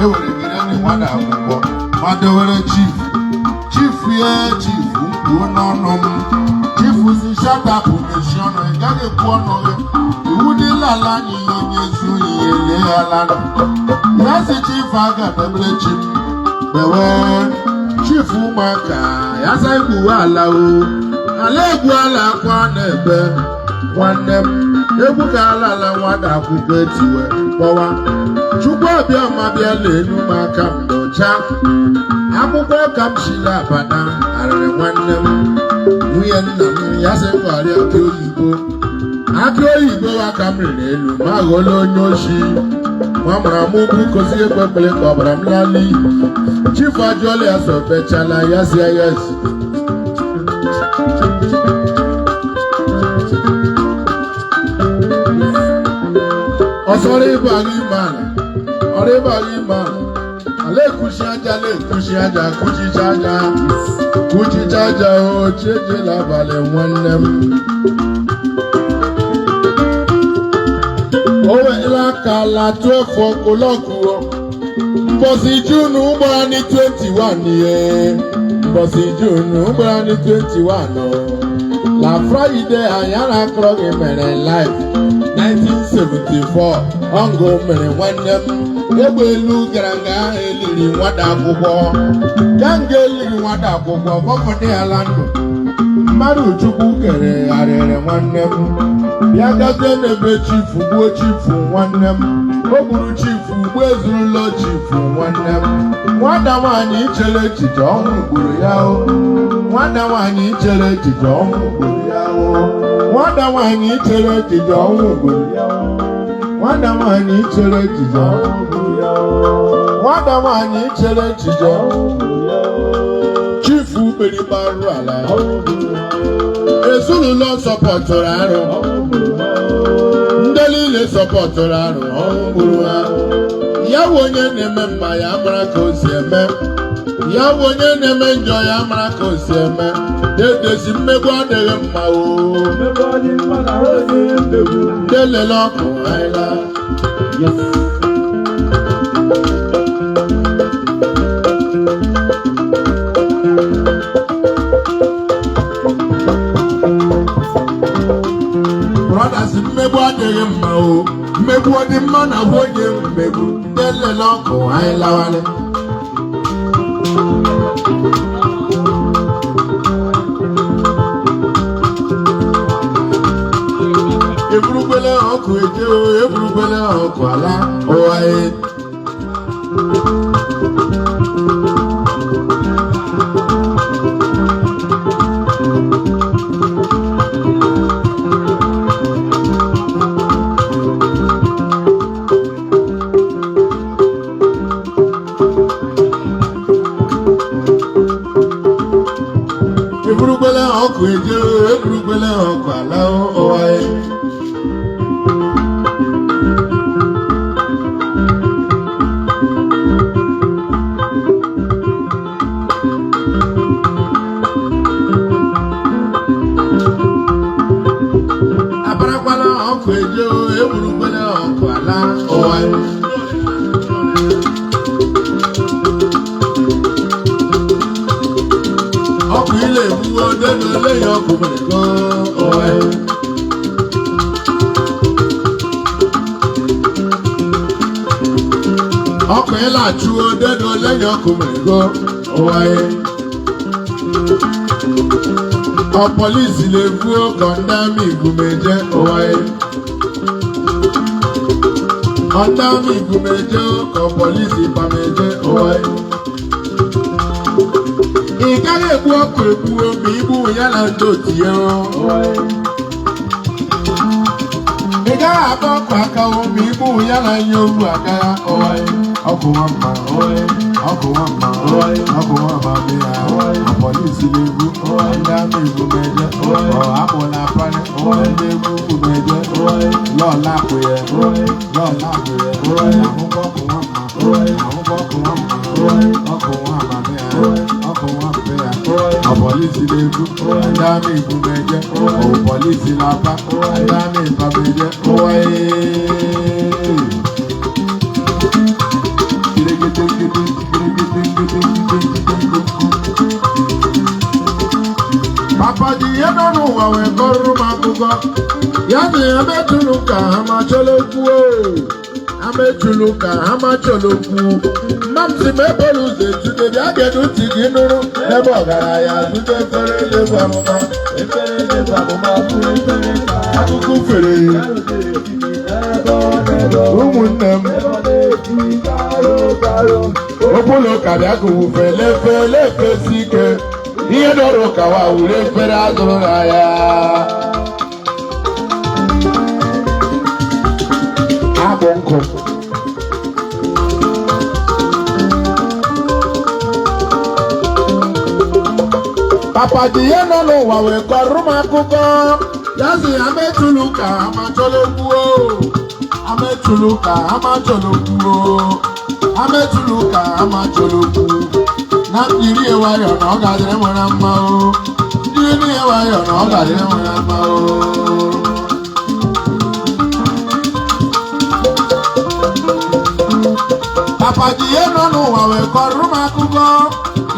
ewere gịrị na nwa na-akwụkwọ ma dewere chifu ye chifu mkpuo n'ọnụ m chifu si shatapụ mechie ọnụ ị gaghị ekwu ọnụ gị iwu dịla ala anyị ihe onye ezi oyi ya ele ya lana ya si chifu aga debere chi m bewe chifu ụmụaka ya sa igbuwe ala o ala egwu ala akwa na-ebe nwanne m egwu ka ala nwata akwụkwọ etiwe kpọwa chukwu ọbịa ma bịa lenu m aka m n'ọcha akwụkwọ ka m shila abana arịrị nwanne m nwunye nna m ya sị ngwarị akị oyibo aka m rịrị elu ma ghọọla onye oshi nwa mara m ugwu kozi ekpekpere ka ọbara m lala iyi chifu ajụọla ya so bechala ya si ya ezi ọsọrọ ịbaghị ime ala ọrụ ịbaghị ime ala ala ekuchi aja kuchicha aja ochejela abalị nwanne m o weela aka ala 12 ọkụlọkụọ mbọsị Junu gbara ní 21 ihe mbọsị Junu gbara ní 21 la Fraịde anyị na-akọrọ gị mere live 1974 ọngụ mere nwanne m egbe elu gara nga eliri nwata akwụkwọ ganga eliri nwata akwụkwọ fọfọdụ ya la ndụ mmadụ chukwu kere arịrị nwanne m bịa gazie n'ebe chifu gbuo chifu nwanne m o gburu chifu ugbo ezurula chifu nwanne m nwata nwaanyị chere echiche ọnwụ gburu ya o nwata nwaanyị chere echiche ọnwụ gburu ya o nwata nwaanyị chere echiche ọnwụ gburu ya o nwata nwaanyị chere echiche ọnwụ gburu ya o nwata nwaanyị chere echiche ọnwụ gburu ya o chifu beribarụ ala ezinụlọ sọpọtụrụ arụ ndị niile sọpọtụrụ arụ ọnwụ gburu ha ya bụ onye na-eme mma ya mara ka o si eme ya bụ onye na-eme njọ ya mara ka o si eme dedezi mmegbu adịghị mma o ndị lele ọkụ anyịla mmegbu adịghị mma o mmegbu ọ dị mma na onye mmegbu ndị nlele ọkụ anyị lawalị eburugbele ọkụ eje o eburugbele ọkụ ala ụwa eburugbele ọkụ eje o eburugbele ọkụ ala ụwa abarakwala ọkụ eje o eburugbele ọkụ ala ụwa ọkụ ile egbuo dedole ya ọkụ mere go ụwa ọkụ ile achụo dedole ya ọkụ mere go ụwa ọpọlisi na-egbuo kọndami igumeje ụwa ọndami igumeje ka ọpọlisi pameje ụwa ị gaghị egbu ọkụ egbuo ma igbu ya na ndị otu ya ị gaghị aka ọkụ akawo ma igbu ya na nye oru aga ọkụ nwamba ọkụ nwamba ọkụ nwamba ya polisi na-egbu ndị ama igbu meje apụ na apani ndị egbu umeje lọọla apụ ya ahụkọ ọkụ nwamba ọkụ nwamba polisi na-egbu ndị ama igbu meje polisi na-apa ndị ama ịba meje akụkọ ya dị ametụlụ ka ha macholokwu ametụlụ ka ha macholokwu mmamsi mebere ụzọ etude bịa gedu ntị gị nụrụ ebe ọgaranya zute efere elefu amụma akụkọ fere ụmụnne m okpolo ka bịa kụwufe lefe si ike ihe dọrọ ụkawa wuru efere azụrụ n'ahịa abụ nkụ papa dị ihe nọ n'ụwa wee kọrọ m akụkọ ya si ametụlụ ka amacholokwu ametụlụ ka amacholokwu ametụlụ ka amacholokwu na mmiri nwayọ na ọ ga-adịrị nwere mma ndị mmiri nwayọ na ọ ga-adịrị nwere mma papa ji ihe nọ n'ụwa wee kọrọ m akụkọ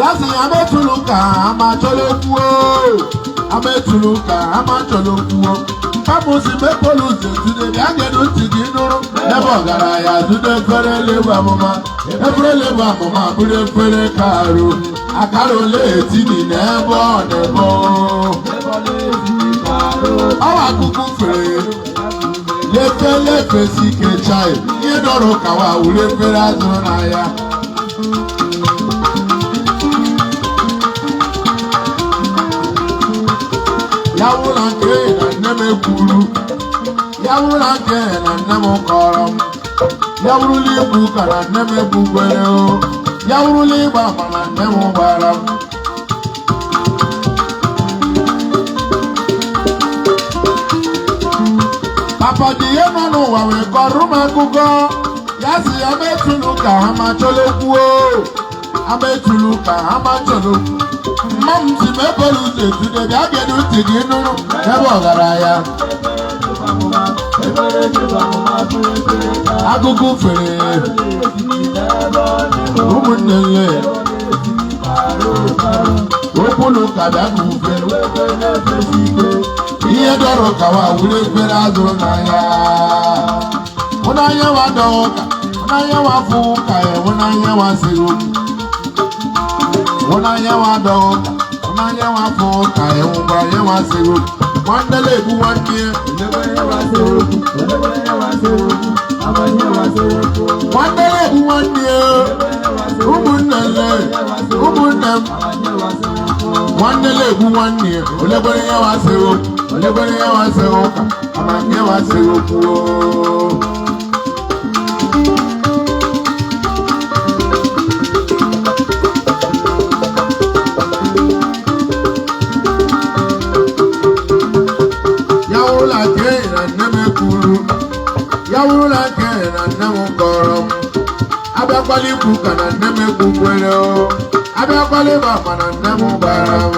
ya si ametụlụ ka amacholokwu ametụlụ ka amacholokwu mpapụsi mepụlụ ụzọ etude bịa gedu ntị gị nụrụ ebe ọgaranya zute efere elefu amụma bụrụ efere karụ akara ole etini n'ebe ọ na-ebo ọwa akụkụ fere lefe si ike chai ihe dọrọ ụkawa wuru efere azụrụ n'ahịa ya wụla nke na nne m ekwuru ya wụla nke na nne m kọrọ m ya wụrụla igbu ka na nne m egbukwere ya wụrụla ịgba ama na nne m gbara m papa dị ihe nọ n'ụwa wee kọrọ m akụkọ ya si ametụlụ ka ha macholokwu ametụlụ ka ha macholokwu mmam si mepere ụzọ etude bịa gedu ntị gị nụrụ ebe ọgaranya akụkụ fere ụmụnne nne okpulu ka bịa kụfe ihe dọrọ kawa wuru efere azụrụ n'ahịa hụnanya wa dọọ ụka hụnanya wa fụ ụka ya hụnanya wa sịrị okwu hụnanya wa dọọ ụka hụnanya wa fụ ụka ya hụnanya wa sịrị okwu nwandele egbu nwanne ya nwandele egbu nwanne ya ụmụnne m nwandele egbu nwanne ya olegbere ya wa sịrị okwu olegbere ya wa sịrị ụka amanye wa sịrị okwu ya wụrụla nke na nne m ekwuru ya wụrụla nke na nne m kọrọ m abịakwala ikwu ka na nne m ekwukwere abịakwala ịba ma na nne m gbara m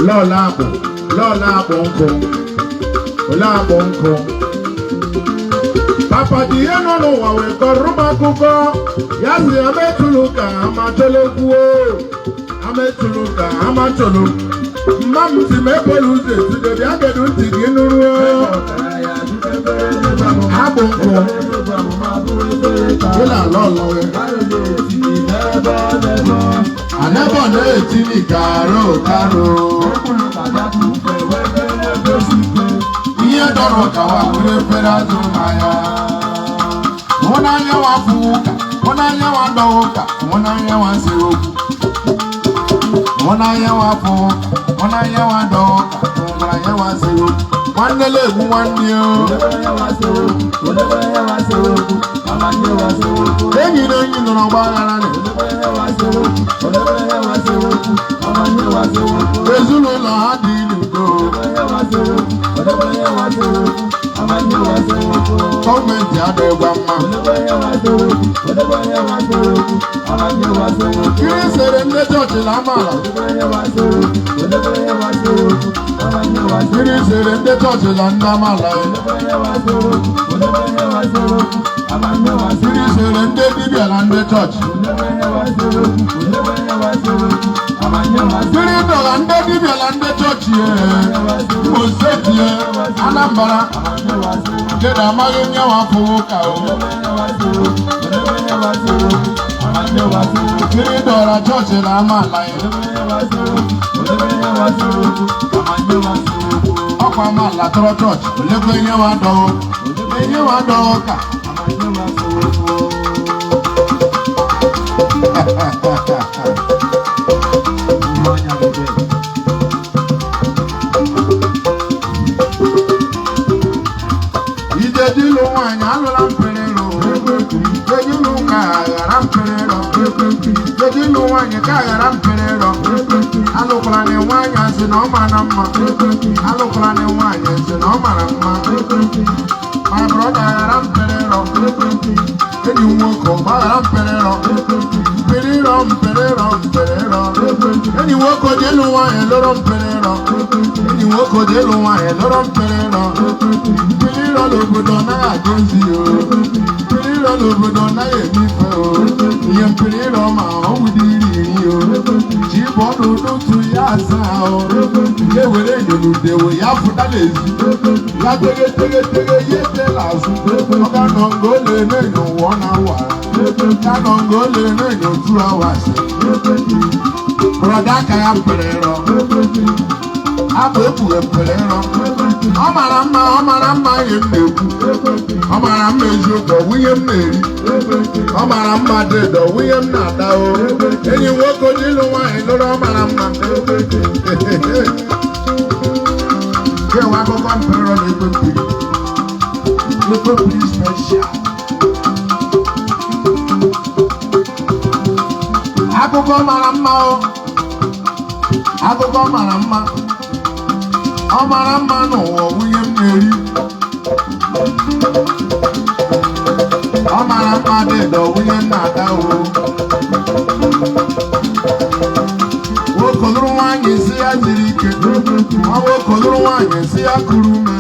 lọ́la àpò nkụ ole àpò nkụ papa dị ihe nọ n'ụwa wee kọrọ m akụkọ ya si ametụlụ ka amacholokwu ametụlụ ka amacholokwu mma m si m ebere ụzọ etudo bịa gedu ntị gị nụrụ abụ nkụ ịla ala ọlọwe anebo na-eti n'ikaro karo ihe dọrọ ụkawa bụrụ efere azụ n'anya hụnanya nwa fụ ụka hụnanya nwa dọwa ụka hụnanya nwa sịrị okwu hụnanya nwa fụ ụka hụnanya nwa dọwa ụka hụnanya nwa sịrị okwu nwanne na-egbu nwanne ya enyi na enyi nọrọ ọgba aghara ezinụlọ ha dị n'udo gọọmenti adịghịkwa mma kiri sere ndị chọọchị na amaala kiri sere ndị chọọchị na ndị amaala kiri sere ndị dibịa na ndị chọọchị kiri dọla ndị dibịa na ndị chọọchị Oseti Anambra kedu amaghị nyewa afọ ụka kiri dọra chọọchị na amaala ya ọkwa amaala tọrọ chọọchị olekwa enyewa dọọ ụka Ijejilu nwanyị alụla mperero Ijejilu ka aghara mperero Ijejilu nwanyị ka aghara mperero alụkwara na nwanyị asị na ọ mara mma alụkwara na nwanyị asị na ọ mara mma my brother aghara mperero enyi nwoke ọgba aghara mperero mperero enyi nwoke ojelu nwanyị lụrụ mperero enyi nwoke ojelu nwanyị lụrụ mperero l'obodo naghị aga ozi mpiriro n'obodo naghị emife ihe mpiriro ma ọnwụ dị iri ji bụ ọnụ n'otu ya asaa nke were enyonudewo ya pụta n'ezi ya tegetegetege ya etela azụ ọga nọ nga o na-eme enyo ụwa ọ na-awa ya nọ nga o na-eme enyo 2 hours brọda aka ya mpiriro abụ ekpughe mpiriro ọ mara mma ihe m na-ekwu ọ mara mma eziokwu ọwụ ihe m na-eri ọ mara mma dedo ọwụ ihe m na-ata enyi nwoke onye ịlụ nwaanyị lụrụ ọ mara mma kewa akụkọ mpịrịrọ na-ekwe mpiri special akụkọ mara mma akụkọ mara mma ọ mara mma n'ụwa nwunye m na-eri ọ mara mma dịda nwunye m na-ada nwoke lụrụ nwaanyị isi ya ziri ike nwoke lụrụ nwaanyị isi ya kuru ume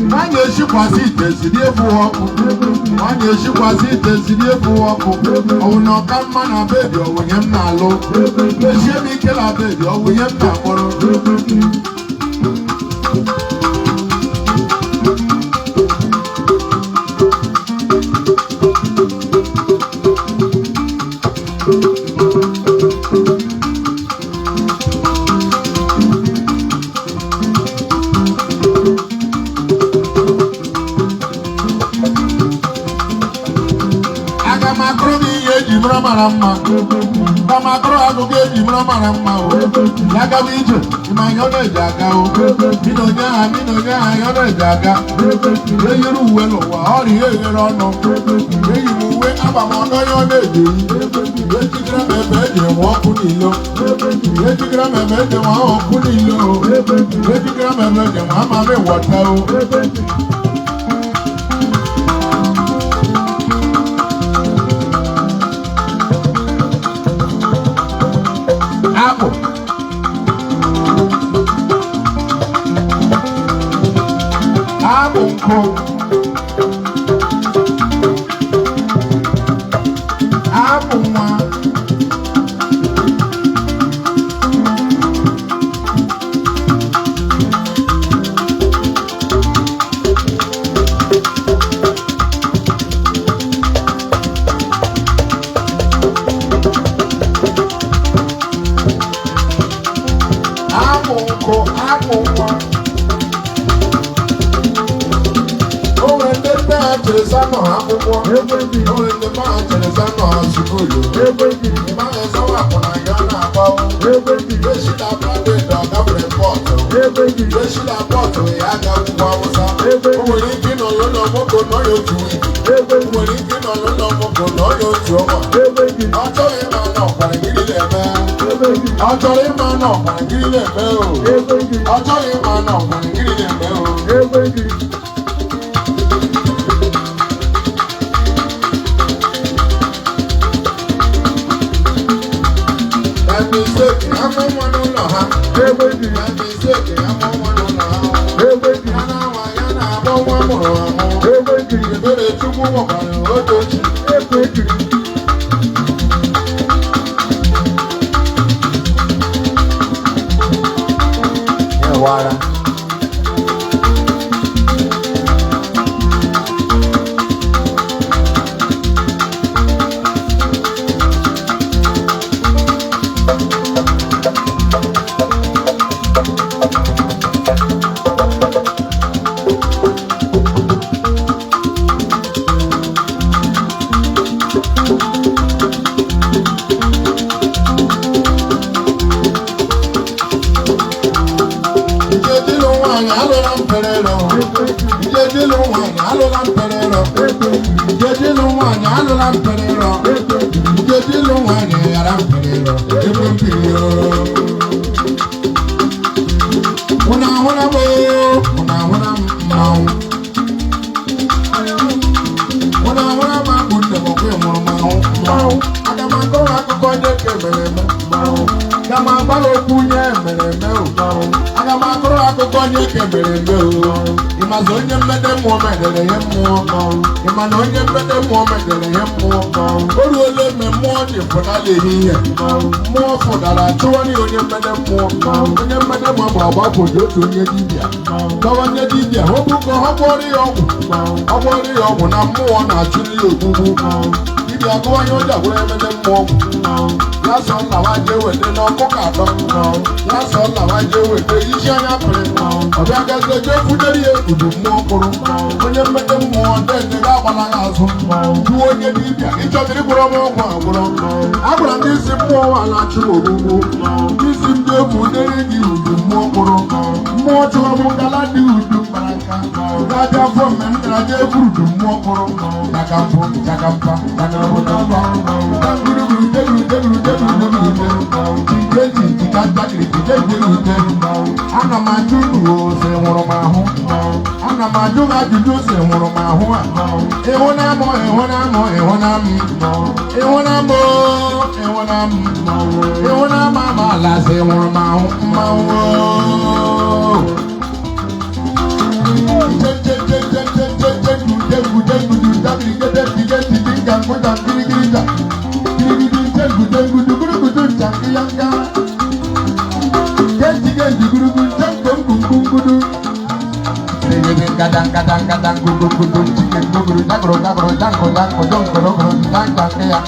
nwaanyị eshikwasị ite siri efu ọkụ nwaanyị eshikwasị ite siri efu ọkụ ọwụ na ọka mma na bebi ọwụnye m na-alụ eshie m ike na bebi ọwụnye m na-akpọrọ mara mma kamakoro agụgụ eji mara mara mma ya gawa ije ịma ihe ọ na-eji aga minonye ha ihe ọ na-eji aga eyiri uwe n'ụwa ọrịa eghere ọnụ eyi m uwe agbamọnụ onye ọ na-eji ejikere m ebe eji enwe ọkụ n'ilo ejikere m ebe eji enwe ọkụ n'ilo ejikere m ebe eji enwe amami wọta apple nkụ apple nwa chere sano akwụkwọ onwe ndị mmadụ chere sano sukulu ịmaghị ezawa akwụna ya na-agbawu eshila private ọgafere pọtụ eshila pọtụ ya aga-akwụkwọ awụsa o nwere ike ịnọ n'ụlọ nwoke nọ ya otu wiki o nwere ike ịnọ n'ụlọ nwoke nọ ya otu ọnwa ọ chọghị ịma na ọkwara gịrị na-eme ọ chọrọ ịma na ọkwara gịrị na-eme o ọ chọghị ịma na ọkwara gịrị na-eme o mistake, I'm on one on the hop. Everybody, my mistake, I'm on one on the hop. Everybody, I'm on one more. Everybody, you better to move on. What don't you? Everybody. Yeah, water. Onye mmede mmụọ medere ya mmụọ ịma na onye mmede mmụọ medere ya mmụọ o ruole mme mmụọ dị pụtara ehihie mmụọ fụdara chụwarị onye mmede mmụọ onye mmede mmụọ bụ ọgbapụdị otu onye dibịa dọwa onye dibịa hụbụkọ ha gwọrọ ya ọgwụ na mmụọ na-achụli ya ogbugbu dibịa gụwa onye ọja gwụrụ emede mmụọ ya sọ nna wa jee weta n'ọkụ ka atọ ya sọ nna wa jee weta isi anya pịrị ọbịa gazie jee fudere ya udu mmụọ mkpụrụ onye mmede mmụọ dede ga-agbala ya azụ duo onye dibịa ịchọtara ịgwụrọ m ọgwụ agwụrọ agwara ndị isi mmụọ nwa na-achụ ogbugbu isi ndị egwu dere gị udu mmụọ mkpụrụ mmụọ chụọ m ngala dị udu mkparaka ga-abịa afọ mme m tara jee buru udu mmụọ mkpụrụ chakampụ chakampa chakampụtampa ana m ajụ ose nwụrụ m ahụ ana m ajụ gị ajụjụ ose nwụrụ m ahụ a ịhụna m ịhụna m ịhụna m ịhụna m ịhụna m ịhụna m amaala ase nwụrụ m ahụ mmanwụ kadang-kadang gugur chicken gugur dagro danko ya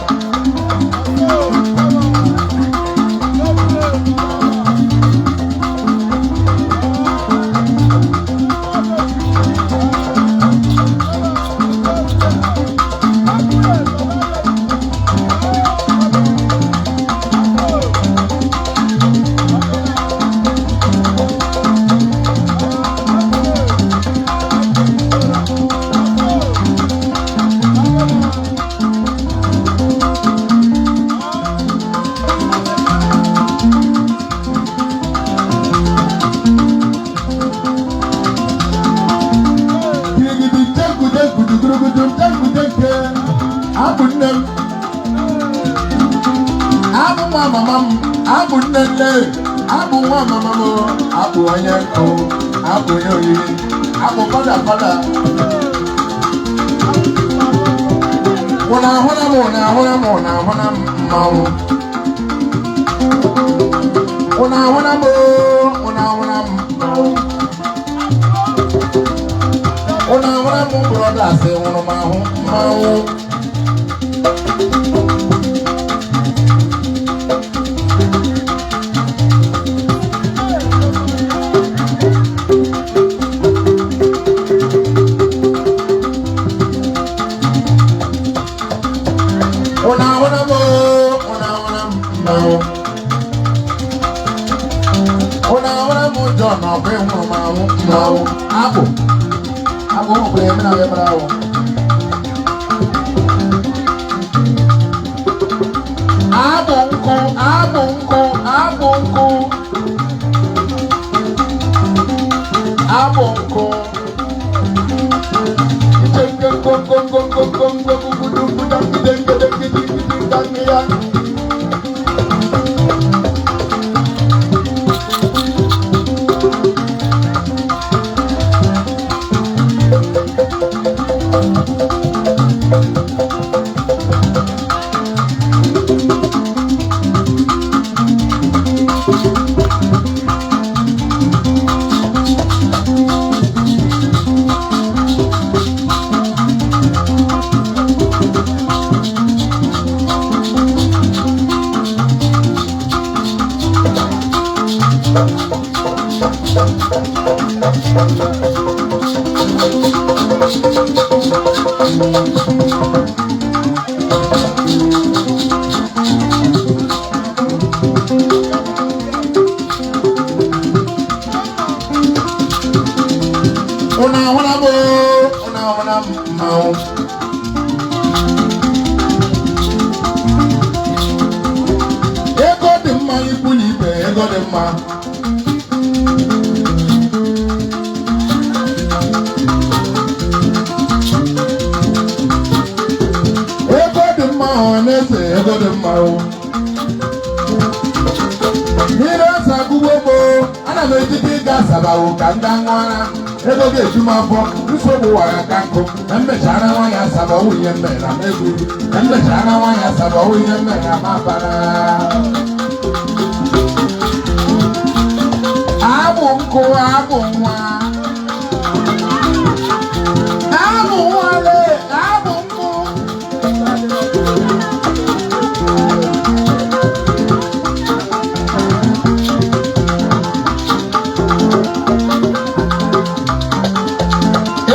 abụ nnenne abụ nwa mama m abụ onye nkụ abụ onye oriri abụ fada ụna ahụna m mmanwụ ụna ahụna m brothers nwụrụ m ahụ mmanwụ Ego dị mma ikwu n'ibe, ego dị mma. Ego dị mma ọ na-ese, ego dị mma o. Mmiri ọsa gụgbogbo, ana m ejide ịga asabawo ka ndị aṅụara. Ego ga-eju m afọ, nsogbu wara ka nkụ. Na mmechara nwaanyị asaba ọwụ ihe mmere na meguru. Na mmechara nwaanyị asaba ọwụ ihe mmere na mabara. Abụ nkụ, abụ nwa. Abụ nwale, abụ nkụ.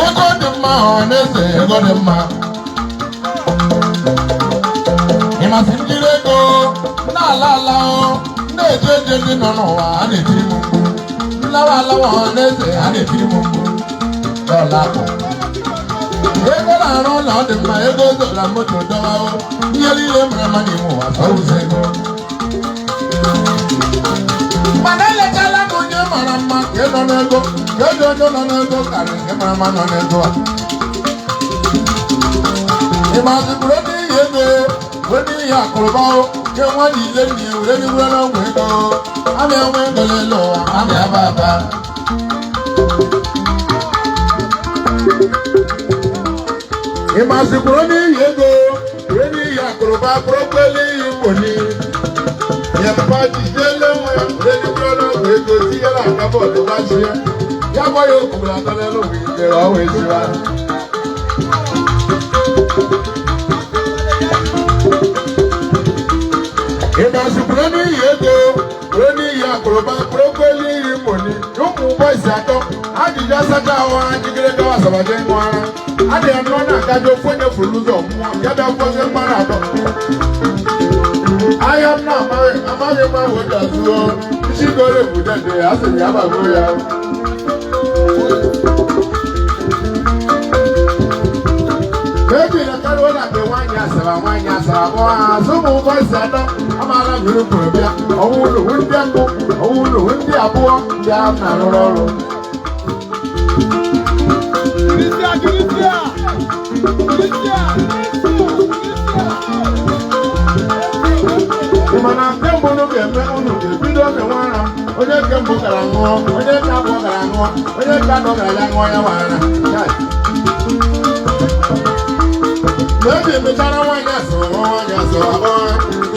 Ego dị mma ọ na-ese, ego dị mma. Ịmasị m jiri ego na-ala ala na-eje eje ndị nọ n'ụwa a na-etiri m mkpu. Nlawa alawa ọ na-ese a na-etiri m mkpu. Dọla bụ ego na-arụ ụlọ ọ dị mma, ego zọra moto dọwawo. Ihe niile mara mma n'ime ụwa sọrụzi ego. Mana elechala m onye mara mma ka ị nọ n'ego, ka ego onye nọ n'ego karịrị nke mara mma nọ n'ego a. Ịmazibụrụ n'ihi ego, wee n'ihi akụrụba o, ke nwa niile nyi were riwere n'ọgwụ ego. Amị enwe ego n'elu ụwa, amị aba aba. Ịmazibụrụ n'ihi ego, wee n'ihi akụrụba, bụrụkwa n'ihi mkponi. Yampa jijele nwe, were riwere n'ọgwụ ego, tinyere akaba ọdịbazi ya. Ya gwa ya okwu na atọ n'elu ụwa ijere ọwa eziwa. Ịmazibụrụ n'ihi ego, wee n'ihi akụrụba, bụrụkwa n'ihi mkponi. Ụmụ ụgbọ isi atọ, ajụjụ asacha ahụ ha jigere gawa asabaje ṅụ ara. A dị anọ na-akaji ofu onye furu ụzọ mmụọ, ya bịa kwụsị mmadụ atọ. Ahịa m na-amaghị mma wee gazuo, isi goro ebudede, a sị ya bago ya. Ebi na karịa ụlọ mgbe nwaanyị asara abụọ ha azụ ụmụ ụgbọ isi atọ amaala mmiri kwuru bịa. Ọnwụ ụlọ ndị mbụ, ọnwụ ụlọ ndị abụọ ndị a na-arụrụ ọrụ. Ịma na nke mbụ unu ga-eme, unu ga-ebido mewe ara. Onye nke mbụ gara ṅụọ, onye nke abụọ gara ṅụọ, onye nke atọ gara ya ṅụọ ya wara. Maybe mechara nwaanyị asụrụ nwaanyị asụrụ abụọ.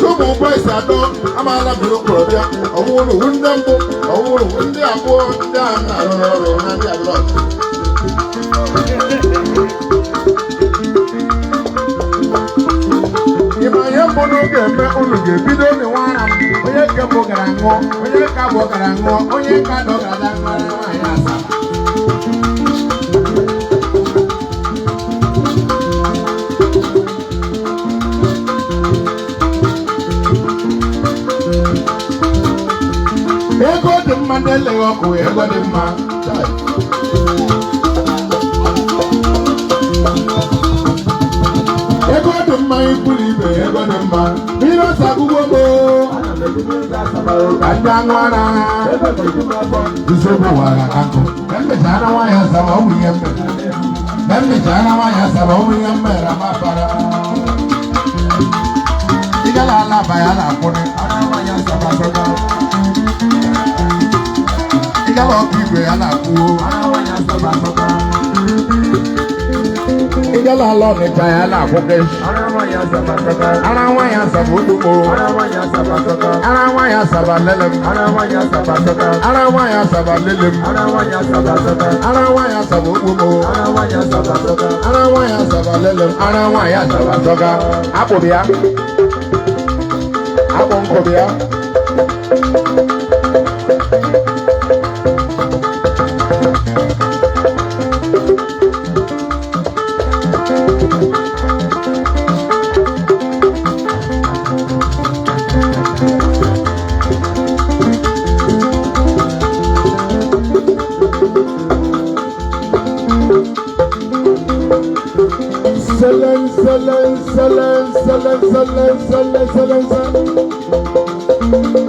Ụmụ ụgbọ isi atọ amaala mmiri kwuru bịa. Ọwụrụ ndị mbụ, ọwụrụ ndị abụọ ndị a na-arụrụ ọrụ na ndị abụọ. Ịma ihe mbụ unu ga-eme, unu ga-ebido mewe ara. Onye nke mbụ gara ṅụọ, onye nke abụọ gara ṅụọ, onye nke atọ gara ya ṅụọ nwaanyị asaba. Ego dị mma na-eleghị ọkụ, ego dị mma. Ego dị mma ikwuru ibe, ego dị mma. Mmiri ọsa gụgbogbo, ka ndị aṅụ ara. Nsogbu wara ka nkụ, ka mmechara nwaanyị asaba ọ bụ ihe mmere. Mami jana wa ya saba o ya mera ma para. Igala la ba ya la kuni. Ara wa ya saba saba. Igala o kigwe ya la ku. Ara wa ya saba saba. Igala lo ni ba ya la ku ke. Ara wa ya saba saba. Ara wa ya saba o. Ara wa ya saba saba. Ara wa ya saba lele. Ara wa ya saba saba. Ara wa ya saba lele. Ara wa ya saba saba. Ara wa ya saba o. Ara wa ya saba saba. Ara wa ya saba lele. Ara wa ya saba saba. Apo bia. Apo nko bia. Salam.